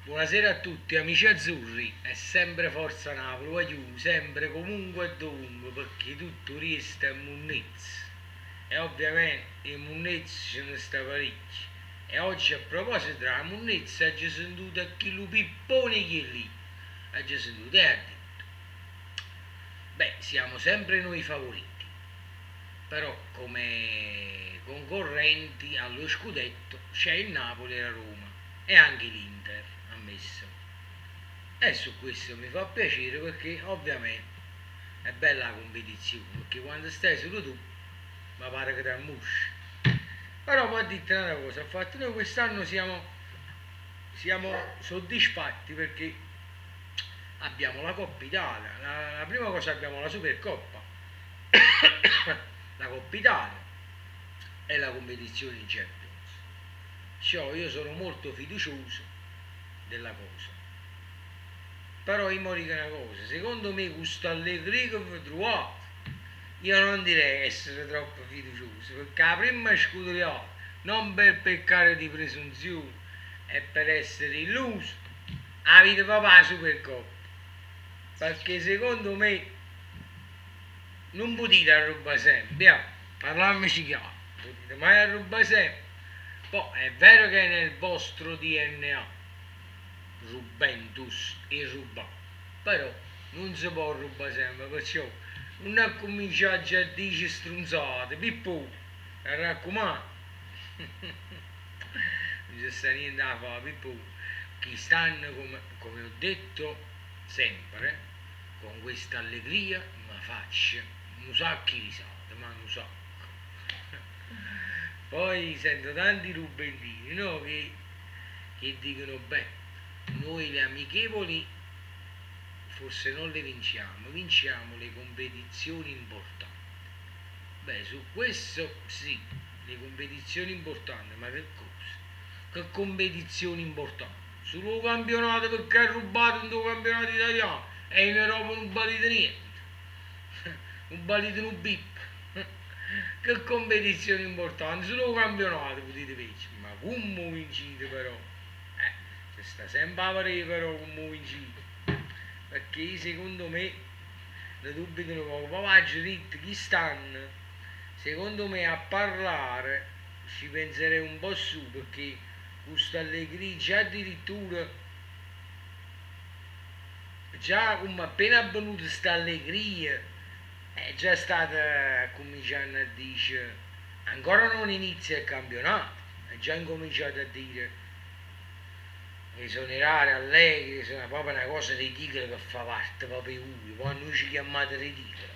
Buonasera a tutti amici azzurri, è sempre Forza Napoli, voglio sempre, comunque e dovunque, perché tutto resta in munnezza. E ovviamente in munnezza ce ne sta parecchio. E oggi a proposito della munnezza, ha già sentito chi lu pippone che è lì. Ha già sentito e ha detto, beh, siamo sempre noi favoriti, però come concorrenti allo scudetto c'è il Napoli e la Roma e anche l'Inter, ammesso. E su questo mi fa piacere perché ovviamente è bella la competizione, perché quando stai solo tu mi pare che ti ammusci. Però poi a dirti una cosa, infatti noi quest'anno siamo soddisfatti perché abbiamo la Coppa Italia, la prima cosa abbiamo la Supercoppa, la Coppa Italia e la competizione in Champions. Cioè, io sono molto fiducioso della cosa. Però io mi dico una cosa, secondo me questo Allegri che vi trovate, io non direi essere troppo fiducioso, perché la prima scuderia, non per peccare di presunzione, e per essere illuso, avete proprio la Supercoppa. Perché secondo me non potete arrubare sempre, parliamoci chiaro, non potete mai arrubare sempre. Poi è vero che è nel vostro DNA, Juventus e rubare, però non si può rubare sempre, perciò non ha cominciato già a dire strunzate, Pippo, mi raccomando, non c'è sta niente da fare, Pippo, chi stanno, come ho detto sempre, con questa allegria, ma faccia, non sa chi risate, ma non sa. Poi sento tanti rubellini, no, che dicono, beh, noi le amichevoli forse non le vinciamo le competizioni importanti. Beh, su questo sì, le competizioni importanti, ma che cosa? Che competizioni importanti? Sul campionato perché ha rubato un tuo campionato italiano e in Europa non badite niente, non badite un bip. Che competizione importante, sul campionato potete vincere, ma come vincite però? Se sta sempre a vedere però come vincite, perché secondo me ne dubitano poco, poi va dritto chi stanno, secondo me a parlare ci penserei un po' su, perché questa allegria già addirittura, già come appena avvenuta questa allegria è già stata cominciando a dire ancora non inizia il campionato, è già incominciato a dire esonerare Allegri, è proprio una cosa ridicola che fa parte proprio lui, poi noi ci chiamate ridicolo.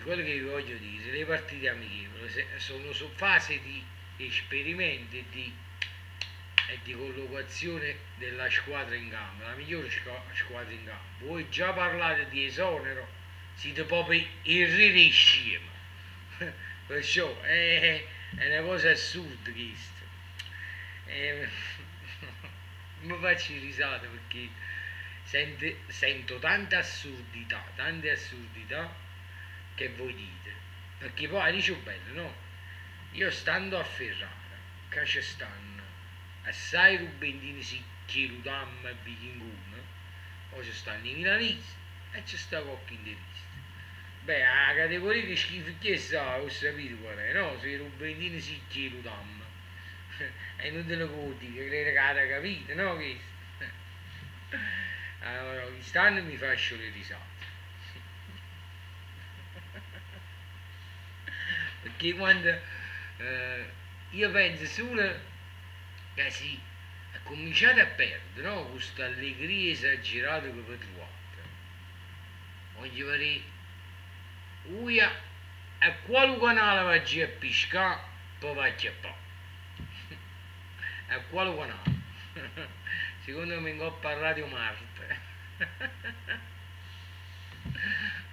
Quello che vi voglio dire, le partite amichevoli sono su fase di esperimento e di collocazione della squadra in campo, la migliore squadra in campo. Voi già parlate di esonero, siete proprio irririscimi. Perciò è una cosa assurda questa. Eh, mi faccio risate perché sento tante assurdità che voi dite. Perché poi dice bello, no? Io stando a Ferrara, che ci stanno assai rubendini sicchi, Rudam e Vichingone, poi ci stanno i milanisti e ci sta qualche interista. Beh, la categoria che schifo che sa, ho sapito qual è, no? Se i rubendini sicchi, Rudam. È inutile che lo dica, credo che avete capito, no? Questo? Allora, quest'anno mi faccio le risate. Perché quando io penso solo che si è cominciato a perdere, no? Questa allegria esagerata che vi trovate. Voglio vedere, uia, a quale canale va a pescare, poi va a chiappare. A quale canale? Secondo me ho parlato di Marte.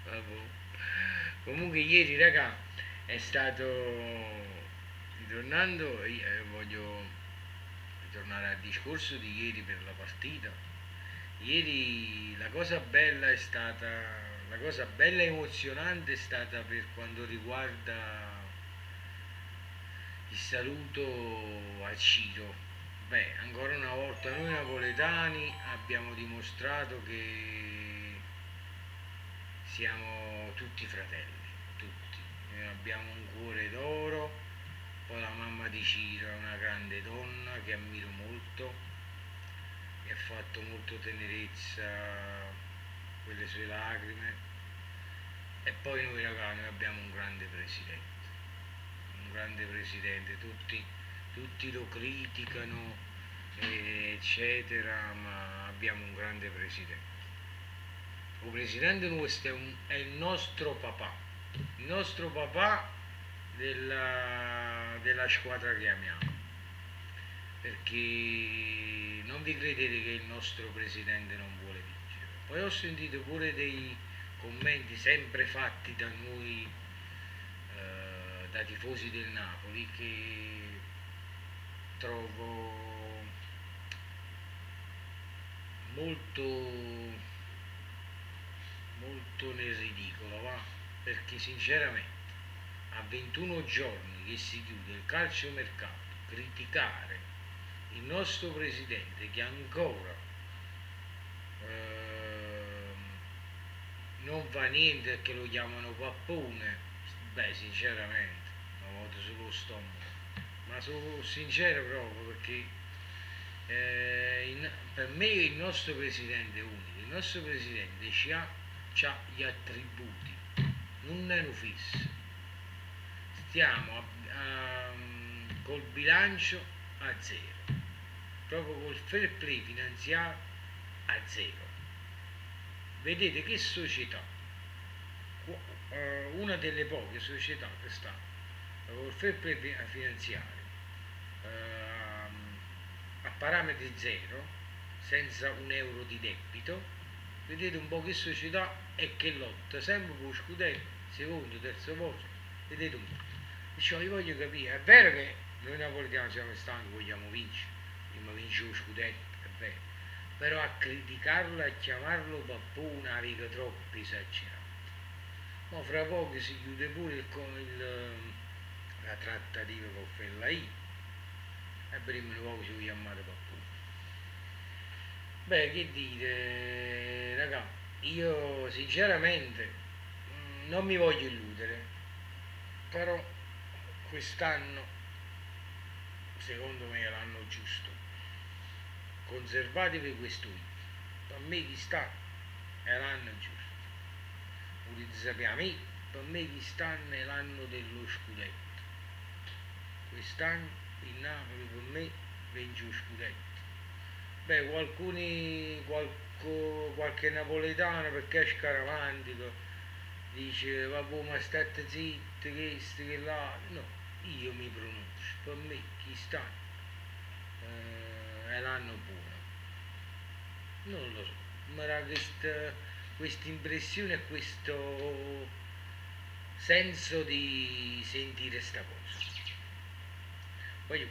Vabbè. Comunque ieri raga è stato, ritornando, voglio ritornare al discorso di ieri per la partita. Ieri la cosa bella e emozionante è stata per quanto riguarda il saluto a Ciro, Beh, ancora una volta noi napoletani abbiamo dimostrato che siamo tutti fratelli, tutti. Abbiamo un cuore d'oro, poi la mamma di Ciro è una grande donna che ammiro molto, mi ha fatto molto tenerezza quelle sue lacrime. E poi noi ragazzi noi abbiamo un grande presidente, tutti lo criticano, eccetera, ma abbiamo un grande presidente. Il presidente nostro è il nostro papà della squadra che amiamo, perché non vi credete che il nostro presidente non vuole vincere. Poi ho sentito pure dei commenti sempre fatti da noi, da tifosi del Napoli, che trovo molto, molto nel ridicolo, va? Perché sinceramente a 21 giorni che si chiude il calciomercato, criticare il nostro presidente che ancora non fa niente e che lo chiamano pappone, beh sinceramente lo voto sullo stomaco, ma sono sincero proprio perché per me il nostro presidente è unico, il nostro presidente c'ha gli attributi, non è un fisso, stiamo col bilancio a zero, proprio col fair play finanziario a zero. Vedete che società, una delle poche società che sta col fair play finanziario a parametri zero, senza un euro di debito, vedete un po' che società è che lotta sempre per lo scudetto, secondo, terzo posto, vedete un po'. Perciò io voglio capire, è vero che noi napoletani siamo stanchi, vogliamo vincere, prima vince lo scudetto, è vero, però a criticarlo e a chiamarlo pappone aveva troppo esagerato. Ma fra poco si chiude pure la trattativa con Fellaini e prima di poco ci vogliamo chiamare pappone. Beh, che dire, raga, io sinceramente non mi voglio illudere, però quest'anno secondo me è l'anno giusto. Conservatevi questo hit. Per me chi sta è l'anno giusto. Volete sapere a me? Per me chi stanno è l'anno dello scudetto. Quest'anno il Napoli per me vince lo scudetto. Beh, qualche napoletano perché è scaramantico dice vabbè ma state zitti, questo, che là. No, io mi pronuncio, per me chi sta è l'anno buono. Non lo so, ma era questa impressione e questo senso di sentire sta cosa. Poi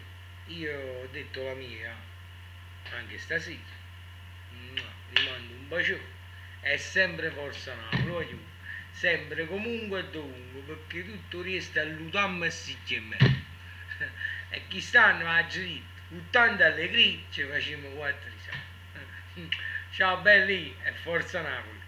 io ho detto la mia anche stasera. Vi mando un bacione. È sempre forza Napoli, sempre comunque e dovunque, perché tutto riesce a lutarmi assieme. E chi stanno a girare, con tanta allegria, ci facciamo 4 risate. Ciao belli e forza Napoli.